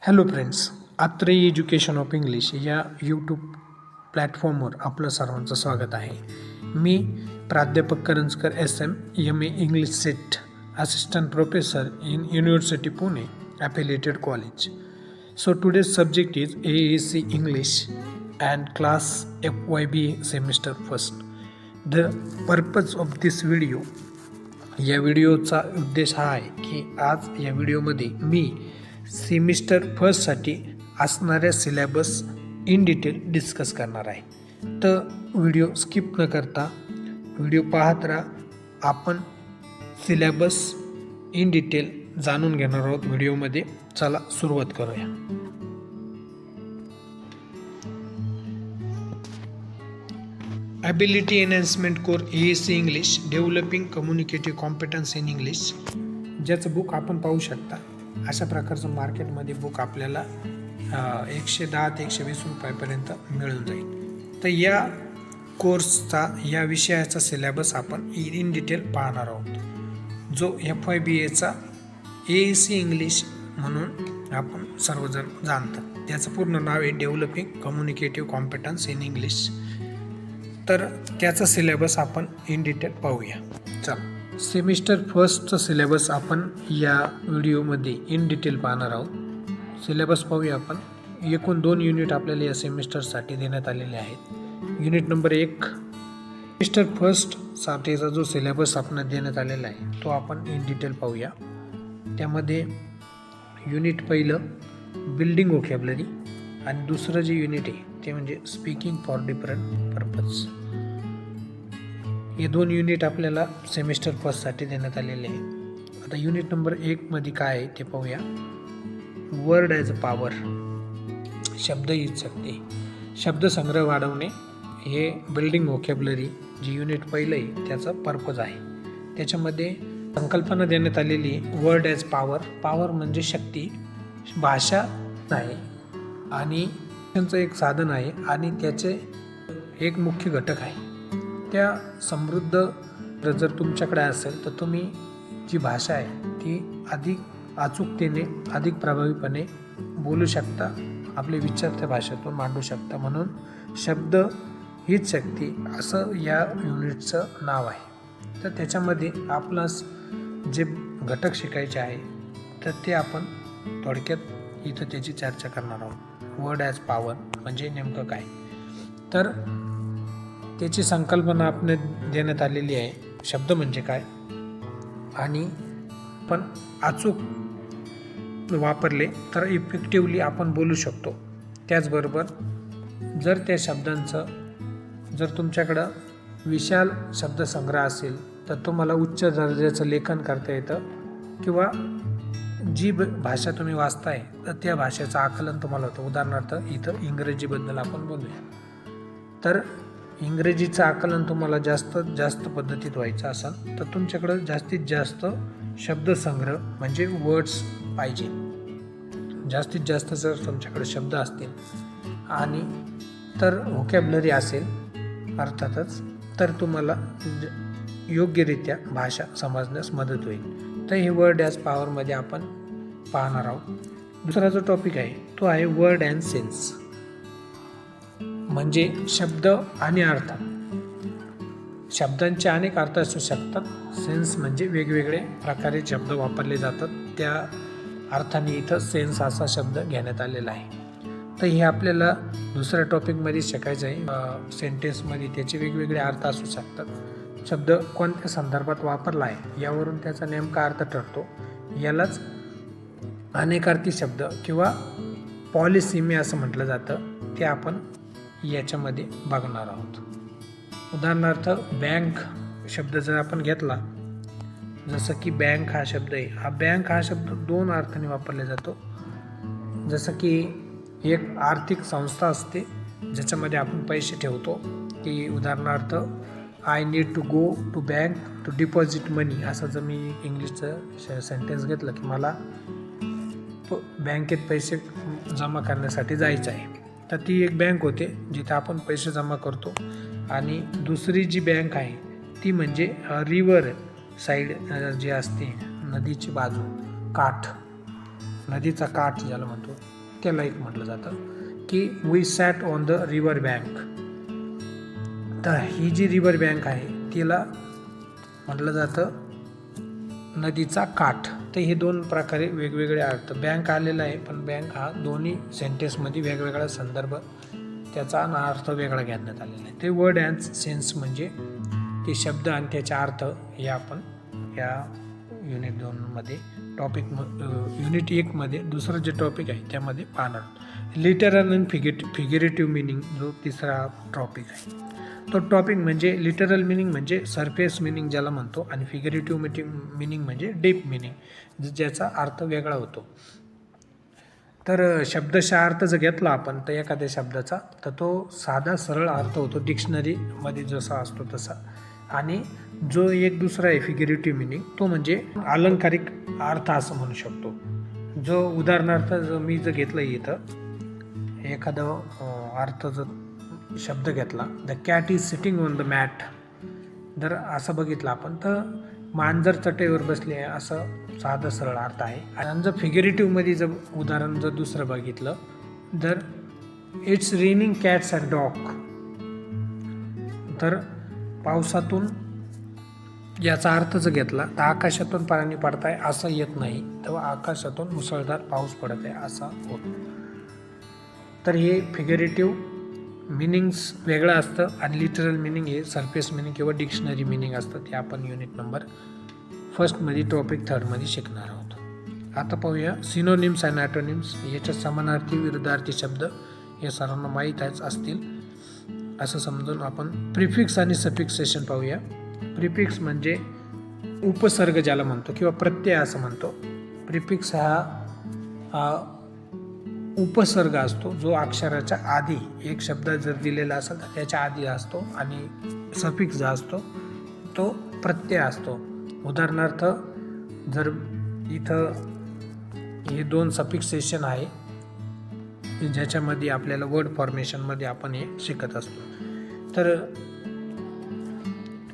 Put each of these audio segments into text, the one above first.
Hello friends, Atreya education of English या YouTube प्लॅटफॉर्मवर आपलं सर्वांचं स्वागत आहे. मी प्राध्यापक Karanjkar SM MA English set assistant professor in university Pune affiliated college. So today's subject is AAC English and class FYB semester first. The purpose of this video, या व्हिडिओचा उद्देश हा आहे की आज या व्हिडिओमध्ये मी सेमिस्टर फर्स्टसाठी असणाऱ्या सिलेबस इन डिटेल डिस्कस करणार आहे. तर व्हिडिओ स्किप न करता व्हिडिओ पाहत राहा. आपण सिलेबस इन डिटेल जाणून घेणार आहोत व्हिडिओमध्ये. चला सुरुवात करूया. Ability enhancement core AAC English developing communicative competence in English, ज्याचं बुक आपण पाहू शकता. अशा प्रकारचं मार्केटमध्ये बुक आपल्याला 110 ते 120 रुपयापर्यंत मिळून जाईल. तर या कोर्सचा या विषयाचा सिलेबस आपण इन डिटेल पाहणार आहोत, जो FYBAचा AAC इंग्लिश म्हणून आपण सर्वजण जाणतात. त्याचं पूर्ण नाव आहे developing communicative competence in English. तर त्याचा सिलेबस आपण इन डिटेल पाहूया. चला, सेमिस्टर फर्स्टचा सिलेबस आपण या व्हिडिओमध्ये इन डिटेल पाहणार आहोत. सिलेबस पाहूया आपण. एकूण 2 युनिट आपल्याला या सेमिस्टरसाठी देण्यात आलेले आहेत. युनिट नंबर 1 सेमिस्टर फर्स्टसाठीचा जो सिलेबस आपण देण्यात आलेला आहे तो आपण इन डिटेल पाहूया. त्यामध्ये युनिट पहिलं बिल्डिंग व्होकॅब्युलरी आणि दुसरं जे युनिट आहे ते म्हणजे स्पीकिंग फॉर डिफरंट पर्पज. हे 2 युनिट आपल्याला सेमिस्टर फर्स्टसाठी देण्यात आलेले आहे. आता युनिट नंबर 1 मध्ये काय आहे ते पाहूया. वर्ड ॲज अ पॉवर, शब्द हीच शक्ती, शब्दसंग्रह वाढवणे, हे बिल्डिंग व्होकॅब्युलरी जे युनिट पहिलं आहे त्याचा पर्पज आहे. त्याच्यामध्ये संकल्पना देण्यात आलेली वर्ड ॲज पॉवर. पॉवर म्हणजे शक्ती, भाषा नाही आणि त्यांचं एक साधन आहे आणि त्याचे एक मुख्य घटक आहे. त्या समृद्ध जर तुमच्याकडे असेल तर तुम्ही जी भाषा आहे ती अधिक अचूकतेने अधिक प्रभावीपणे बोलू शकता, आपले विचार त्या भाषेतून मांडू शकता. म्हणून शब्द हीच शक्ती असं या युनिटचं नाव आहे. तर त्याच्यामध्ये आपणास जे घटक शिकायचे आहे तर ते आपण थोडक्यात इथं त्याची चर्चा करणार आहोत. वर्ड ॲज पॉवर म्हणजे नेमकं काय, तर त्याची संकल्पना आपण देण्यात आलेली आहे. शब्द म्हणजे काय आणि पण अचूक वापरले तर इफेक्टिवली आपण बोलू शकतो. त्याचबरोबर जर त्या शब्दांचं जर तुमच्याकडं विशाल शब्दसंग्रह असेल तर तुम्हाला उच्च दर्जाचं लेखन करता येतं किंवा जी भाषा तुम्ही वाचताय तर त्या भाषेचं आकलन तुम्हाला होतं. उदाहरणार्थ इथं इंग्रजीबद्दल आपण बोलूया. तर इंग्रजीचं आकलन तुम्हाला जास्त पद्धतीत व्हायचं असेल तर तुमच्याकडं जास्तीत जास्त शब्दसंग्रह म्हणजे वर्ड्स पाहिजे. जास्तीत जास्त जर तुमच्याकडे शब्द असतील आणि तर व्होकॅब्युलरी असेल अर्थातच तर तुम्हाला योग्यरित्या भाषा समजण्यास मदत होईल. तर हे वर्ड ॲज पॉवरमध्ये आपण पाहणार आहोत. दुसरा जो टॉपिक आहे तो आहे वर्ड अँड सेन्स, म्हणजे शब्द आणि अर्थ. शब्दांचे अनेक अर्थ असू शकतात. सेन्स म्हणजे वेगवेगळे प्रकारे शब्द वापरले जातात, त्या अर्थाने इथं सेन्स असा शब्द घेण्यात आलेला आहे. तर हे आपल्याला दुसऱ्या टॉपिकमध्ये शिकायचं आहे. सेंटेन्समध्ये त्याचे वेगवेगळे अर्थ असू शकतात. शब्द कोणत्या संदर्भात वापरला आहे यावरून त्याचा नेमका अर्थ ठरतो. यालाच अनेकार्थी शब्द किंवा पॉलिसिमी असं म्हटलं जातं. ते आपण याच्यामध्ये बघणार आहोत. उदाहरणार्थ बँक शब्द जर आपण घेतला, जसं की बँक हा शब्द आहे. बँक हा शब्द 2 अर्थाने वापरला जातो. जसं की एक आर्थिक संस्था असते ज्याच्यामध्ये आपण पैसे ठेवतो, की उदाहरणार्थ I need to go to bank to deposit money, असं जर मी इंग्लिशचं सेंटेन्स घेतलं की मला बँकेत पैसे जमा करण्यासाठी जायचं आहे, तर ती एक बँक होते जिथे आपण पैसे जमा करतो. आणि दुसरी जी बँक आहे ती म्हणजे रिव्हर साईड जी असते, नदीची बाजू, काठ, नदीचा काठ ज्याला म्हणतो त्याला एक म्हटलं जातं की we sat on the river bank. तर ही जी रिव्हर बँक आहे तिला म्हटलं जातं नदीचा काठ. तर हे दोन प्रकारे वेगवेगळे अर्थ बँक आलेला आहे, पण बँक हा दोन्ही सेंटेन्समध्ये वेगवेगळा संदर्भ त्याचा अर्थ वेगळा घेण्यात आलेला आहे. ते वर्ड अँड सेन्स म्हणजे ते शब्द आणि त्याचा अर्थ हे आपण या युनिट 2मध्ये युनिट 1मध्ये दुसरं जे टॉपिक आहे त्यामध्ये पाहणार. लिटरल अँड फिगरेटिव्ह मिनिंग जो तिसरा टॉपिक आहे. तो टॉपिक म्हणजे लिटरल मिनिंग म्हणजे सरफेस मिनिंग ज्याला म्हणतो, आणि फिगरेटिव्ह मिनिंग म्हणजे डीप मिनिंग ज्याचा अर्थ वेगळा होतो. तर शब्दशः अर्थ जर घेतला आपण तर एखाद्या शब्दाचा तर तो साधा सरळ अर्थ होतो डिक्शनरीमध्ये जसा असतो तसा, आणि जो एक दुसरा आहे फिगरेटिव्ह मिनिंग तो म्हणजे अलंकारिक अर्थ असं म्हणू शकतो. जो उदाहरणार्थ जो मी जर घेतलं इथं एखादा अर्थ जर शब्द घेतला, the cat is sitting on the mat, जर असं बघितलं आपण तर मांजर चटईवर बसली आहे असं साधं सरळ अर्थ आहे. आणि जर फिगरेटिव्हमध्ये जर उदाहरण जर दुसरं बघितलं तर it's raining cats and dog, तर पावसातून याचा अर्थ जर घेतला तर आकाशातून पाणी पडत आहे असं येत नाही, तेव्हा आकाशातून मुसळधार पाऊस पडत आहे असा होतो. तर हे फिगरेटिव्ह मिनिंग्स वेगळं असतं आणि लिटरल मिनिंग हे सरफेस मिनिंग किंवा डिक्शनरी मिनिंग असतं. ते आपण युनिट नंबर 1मध्ये टॉपिक 3मध्ये शिकणार आहोत. आता पाहूया सिनोनिम्स अँड ॲटोनिम्स. याच्या समानार्थी विरुद्धार्थी शब्द हे सर्वांना माहीत असतील असं समजून आपण प्रिफिक्स आणि सफिक्सेशन पाहूया. प्रिफिक्स म्हणजे उपसर्ग ज्याला म्हणतो किंवा प्रत्यय असं म्हणतो. प्रिफिक्स हा उपसर्ग असतो जो अक्षराच्या आधी एक शब्द जर दिलेला असेल तर त्याच्या आधी असतो, आणि सफिक्स जो असतो तो प्रत्यय असतो. उदाहरणार्थ जर इथं हे 2 सफिक्सेशन आहे ज्याच्यामध्ये आपल्याला वर्ड फॉर्मेशनमध्ये आपण हे शिकत असतो. तर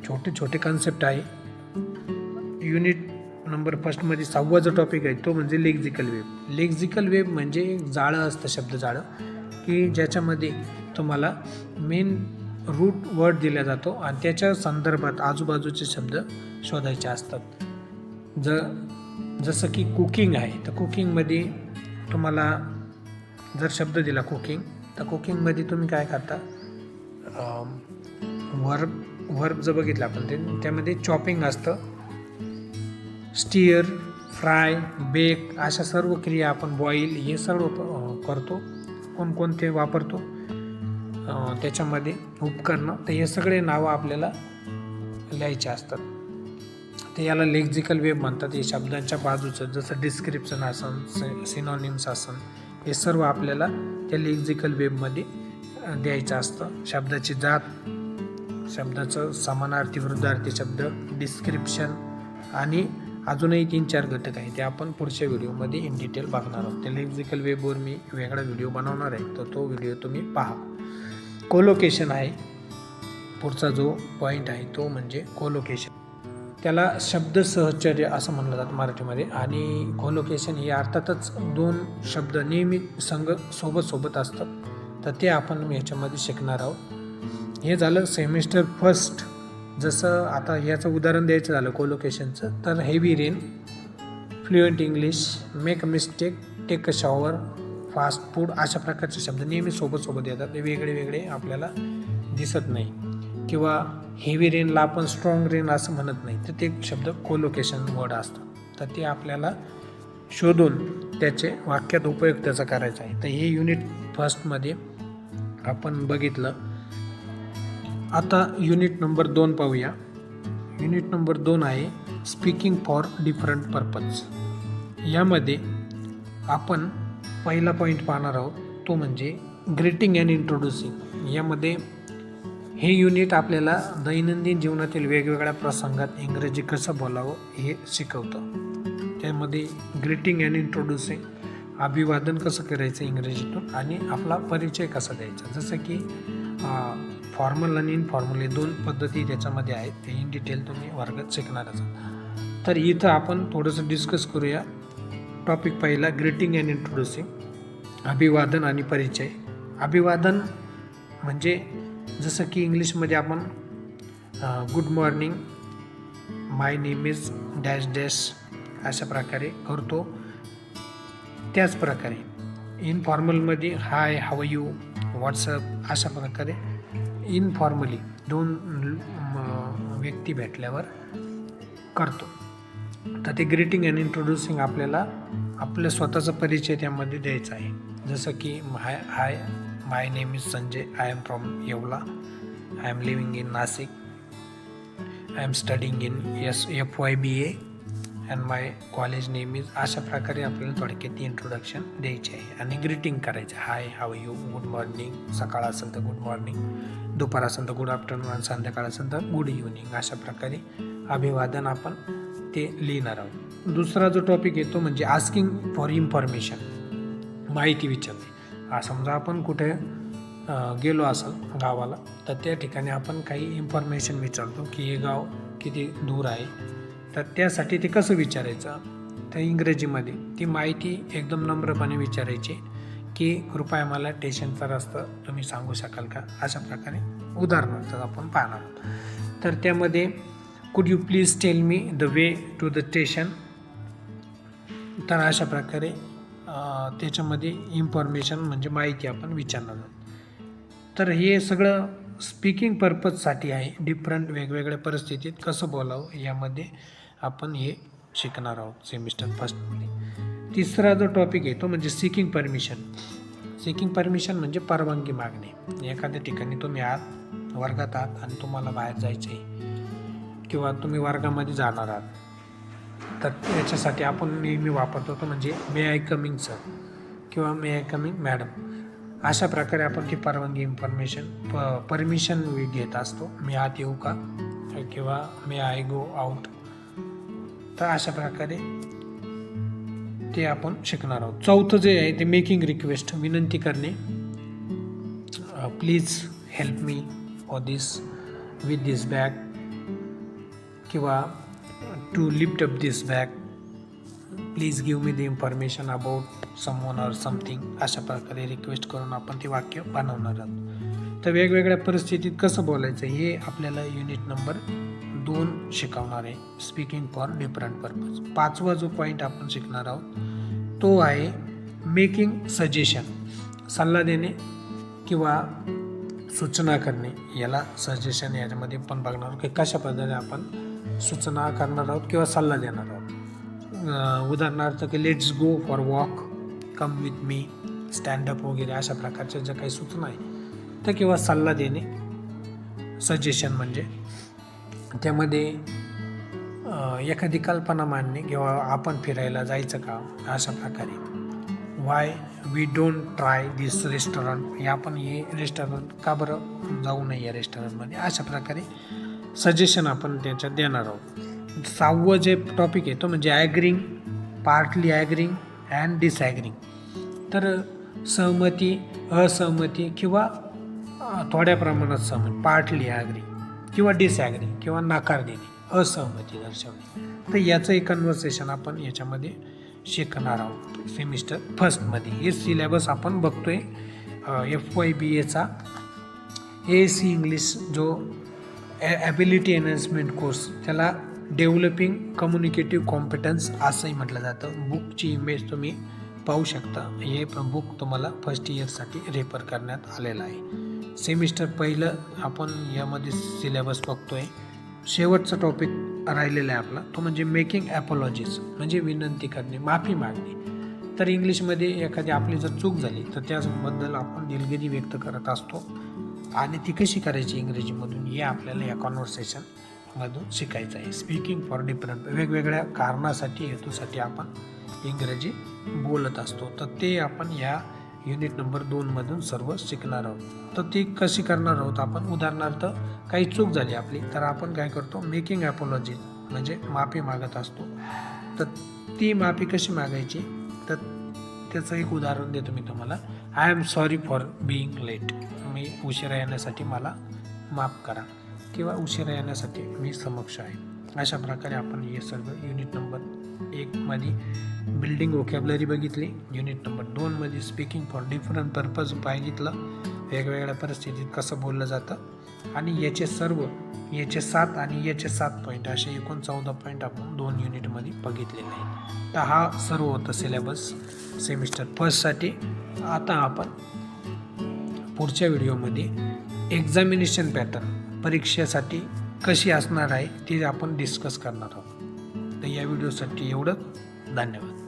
छोटे छोटे कन्सेप्ट आहे. युनिट नंबर 1मध्ये 6वा जो टॉपिक आहे तो म्हणजे लेक्झिकल वेब. लेक्झिकल वेब म्हणजे एक जाळं असतं, शब्द जाळं, की ज्याच्यामध्ये तुम्हाला मेन रूट वर्ड दिला जातो आणि त्याच्या संदर्भात आजूबाजूचे शब्द शोधायचे असतात. जसं की कुकिंग आहे तर कुकिंगमध्ये तुम्हाला जर शब्द दिला कुकिंग तर कुकिंगमध्ये तुम्ही काय करता, वर्ब जर बघितलं आपण त्यामध्ये चॉपिंग असतं, स्टीअर, फ्राय, बेक अशा सर्व क्रिया आपण बॉईल हे सर्व करतो. कोणकोणते वापरतो त्याच्यामध्ये उपकरणं, तर हे सगळे नावं आपल्याला लिहायचे असतात. ते याला लेक्झिकल वेब म्हणतात. हे शब्दांच्या बाजूचं जसं डिस्क्रिप्शन असन, सिनोनिम्स असन, हे सर्व आपल्याला त्या लेक्झिकल वेबमध्ये द्यायचं असतं. शब्दाची जात, शब्दाचं समानार्थी विरुद्धार्थी शब्द, डिस्क्रिप्शन आणि अजूनही 3-4 घटक आहे ते आपण पुढच्या व्हिडिओमध्ये इन डिटेल बघणार आहोत. त्या लेक्झिकल वेबवर मी वेगळा व्हिडिओ बनवणार आहे, तर तो व्हिडिओ तुम्ही पहा. कोलोकेशन आहे पुढचा जो पॉईंट आहे तो म्हणजे कोलोकेशन. त्याला शब्द सहचर्य असं म्हणलं जातं मराठीमध्ये. आणि कोलोकेशन हे अर्थातच 2 शब्द नेहमी सोबत असतात, तर ते आपण याच्यामध्ये शिकणार आहोत. हे झालं सेमिस्टर 1. जसं आता याचं उदाहरण द्यायचं झालं कोलोकेशनचं तर heavy rain, fluent English, make a mistake, take a shower, fast food अशा प्रकारचे शब्द नेहमी सोबत येतात. ते वेगळे आपल्याला दिसत नाही. किंवा हेवी रेनला आपण स्ट्रॉंग रेन असं म्हणत नाही, तर ते शब्द कोलोकेशन वर्ड असतात. तर ते आपल्याला शोधून त्याचे वाक्यात उपयोग त्याचा करायचा आहे. तर हे युनिट 1मध्ये आपण बघितलं. आता युनिट नंबर 2 पाहूया. युनिट नंबर 2 आहे स्पीकिंग फॉर डिफरंट पर्पज. यामध्ये आपण पहिला पॉईंट पाहणार आहोत तो म्हणजे ग्रीटिंग अँड इंट्रोड्युसिंग. यामध्ये हे युनिट आपल्याला दैनंदिन जीवनातील वेगवेगळ्या प्रसंगात इंग्रजी कसं बोलावं हे शिकवतं. त्यामध्ये ग्रीटिंग अँड इंट्रोड्युसिंग, अभिवादन कसं करायचं इंग्रजीतून, आणि आपला परिचय कसा द्यायचा. जसं की फॉर्मल आणि इनफॉर्मल हे 2 पद्धती त्याच्यामध्ये आहेत. ते इन डिटेल तुम्ही वर्गात शिकणारच आहात. तर इथं आपण थोडंसं डिस्कस करूया. टॉपिक पहिला ग्रीटिंग अँड इंट्रोड्युसिंग. अभिवादन आणि परिचय. अभिवादन म्हणजे जसं की इंग्लिशमध्ये आपण good morning, my name is dash dash अशा प्रकारे करतो. त्याच प्रकारे इनफॉर्मलमध्ये हाय, हाव यू, व्हॉट्सअप अशा प्रकारे इनफॉर्मली दोन व्यक्ती भेटल्यावर करतो. तर ते ग्रीटिंग अँड इंट्रोड्युसिंग आपल्याला आपल्या स्वतःचा परिचय त्यामध्ये द्यायचा आहे. जसं की hi my name is Sanjay, I am from Yeola, I am living in Nashik, I am studying in FYBA and my college name is. अशा प्रकारे आपल्याला थोडक्यात इंट्रोडक्शन द्यायचे आहे आणि ग्रीटिंग करायचं. हाय, हाव यू, गुड मॉर्निंग, सकाळ असेल तर गुड मॉर्निंग, दुपार असेल तर गुड आफ्टरनून आणि संध्याकाळ असेल तर गुड इव्हनिंग. अशा प्रकारे अभिवादन आपण ते लिहिणार आहोत. दुसरा जो टॉपिक येतो म्हणजे आस्किंग फॉर इन्फॉर्मेशन, माहिती विचारणे. समजा आपण कुठे गेलो असेल गावाला, तर त्या ठिकाणी आपण काही इन्फॉर्मेशन विचारतो की हे गाव किती दूर आहे. तर त्यासाठी ते कसं विचारायचं, तर इंग्रजीमध्ये ती माहिती एकदम नम्रपणे विचारायची की कृपया मला स्टेशनचा रस्ता तुम्ही सांगू शकाल का. अशा प्रकारे उदाहरणार्थ आपण पाहणार आहोत. तर त्यामध्ये could you please tell me the way to the station. तर अशा प्रकारे त्याच्यामध्ये इन्फॉर्मेशन म्हणजे माहिती आपण विचारणार आहोत. तर हे सगळं स्पीकिंग पर्पजसाठी आहे. डिफरंट वेगवेगळ्या परिस्थितीत कसं बोलावं यामध्ये आपण हे शिकणार आहोत सेमिस्टर फर्स्टमध्ये. तिसरा जो टॉपिक आहे तो म्हणजे सिकिंग परमिशन. सिकिंग परमिशन म्हणजे परवानगी मागणे. एखाद्या ठिकाणी तुम्ही आहात, वर्गात आहात आणि तुम्हाला बाहेर जायचं आहे किंवा तुम्ही वर्गामध्ये जाणार आहात, तर याच्यासाठी आपण नेहमी वापरतो तो म्हणजे मे आय कमिंग सर किंवा मे आय कमिंग मॅडम. अशा प्रकारे आपण ती परवानगी परमिशन घेत असतो. मी आत येऊ का किंवा मे आय गो आउट. तर अशा प्रकारे ते आपण शिकणार आहोत. चौथं जे आहे ते मेकिंग रिक्वेस्ट, विनंती करणे. Please help me for this with this bag किंवा to lift up this bag, please give me the information about someone or something. अशा प्रकारे रिक्वेस्ट करून आपण ते वाक्य बनवणार आहोत. तर वेगवेगळ्या परिस्थितीत कसं बोलायचं हे आपल्याला युनिट नंबर 2 शिकवणार आहे, स्पीकिंग फॉर डिफरंट पर्पज. 5वा जो पॉईंट आपण शिकणार आहोत तो आहे मेकिंग सजेशन, सल्ला देणे किंवा सूचना करणे. याला सजेशन याच्यामध्ये पण बघणार आहोत की कशा पद्धतीने आपण सूचना करणार आहोत किंवा सल्ला देणार आहोत. उदाहरणार्थ की let's go for walk, come with me, stand up वगैरे अशा प्रकारच्या ज्या काही सूचना आहे तर किंवा सल्ला देणे सजेशन म्हणजे. त्यामध्ये एखादी कल्पना मांडणे किंवा आपण फिरायला जायचं का अशा प्रकारे. Why we don't try this restaurant, हे आपण हे रेस्टॉरंट का बरं जाऊ नये या रेस्टॉरंटमध्ये. अशा प्रकारे सजेशन आपण त्याच्यात देणार आहोत. 6वं जे टॉपिक आहे तो म्हणजे ॲग्रिंग, पार्टली ॲग्रिंग अँड डिसॲग्रिंग. तर सहमती, असहमती किंवा थोड्या प्रमाणात सहमती, पार्टली ॲग्रिंग किंवा डिसॲग्रिंग किंवा नकार देणे, असहमती दर्शवणे. तर याचं एक कन्व्हर्सेशन आपण याच्यामध्ये शिकणार आहोत सेमिस्टर फर्स्टमध्ये. हे सिलेबस आपण बघतोय FYBAचा AAC इंग्लिश जो ॲबिलिटी एनहान्समेंट कोर्स, त्याला डेव्हलपिंग कम्युनिकेटिव्ह कॉम्पिटन्स असंही म्हटलं जातं. बुकची इमेज तुम्ही पाहू शकता. हे बुक तुम्हाला फर्स्ट इयरसाठी रेफर करण्यात आलेलं आहे. सेमिस्टर पहिलं आपण यामध्ये सिलेबस बघतोय. शेवटचा टॉपिक राहिलेला आहे आपला तो म्हणजे मेकिंग ॲपॉलॉजीज, म्हणजे विनंती करणे, माफी मागणे. तर इंग्लिशमध्ये एखादी आपली जर चूक झाली तर त्याबद्दल आपण दिलगिरी व्यक्त करत असतो आणि ती कशी करायची इंग्रजीमधून हे आपल्याला या कॉन्व्हर्सेशनमधून शिकायचं आहे. स्पीकिंग फॉर डिफरंट, वेगवेगळ्या कारणासाठी, हेतूसाठी आपण इंग्रजी बोलत असतो. तर ते आपण या युनिट नंबर 2मधून सर्व शिकणार आहोत. तर ती कशी करणार आहोत आपण. उदाहरणार्थ काही चूक झाली आपली तर आपण काय करतो, मेकिंग ॲपॉलॉजी म्हणजे माफी मागत असतो. तर ती माफी कशी मागायची, तर त्याचं एक उदाहरण देतो मी तुम्हाला. I am sorry for being late, मी उशिरा येण्यासाठी मला माफ करा किंवा उशिरा येण्यासाठी मी समक्ष आहे. अशा प्रकारे आपण हे सर्व युनिट नंबर 1मध्ये बिल्डिंग वोकॅब्लरी बघितली. युनिट नंबर 2मध्ये स्पीकिंग फॉर डिफरंट पर्पज बघितलं, वेगवेगळ्या परिस्थितीत कसं बोललं जातं. आणि याचे 7 आणि याचे 7 पॉईंट असे एकूण 14 पॉईंट आपण 2 युनिटमध्ये बघितलेले आहे. तर हा सर्व होतं सिलेबस सेमिस्टर फर्स्टसाठी. आता आपण पुढच्या व्हिडिओमध्ये एक्झामिनेशन पॅटर्न परीक्षेसाठी कशी असणार आहे ते आपण डिस्कस करणार आहोत. तर या व्हिडिओसाठी एवढं. धन्यवाद.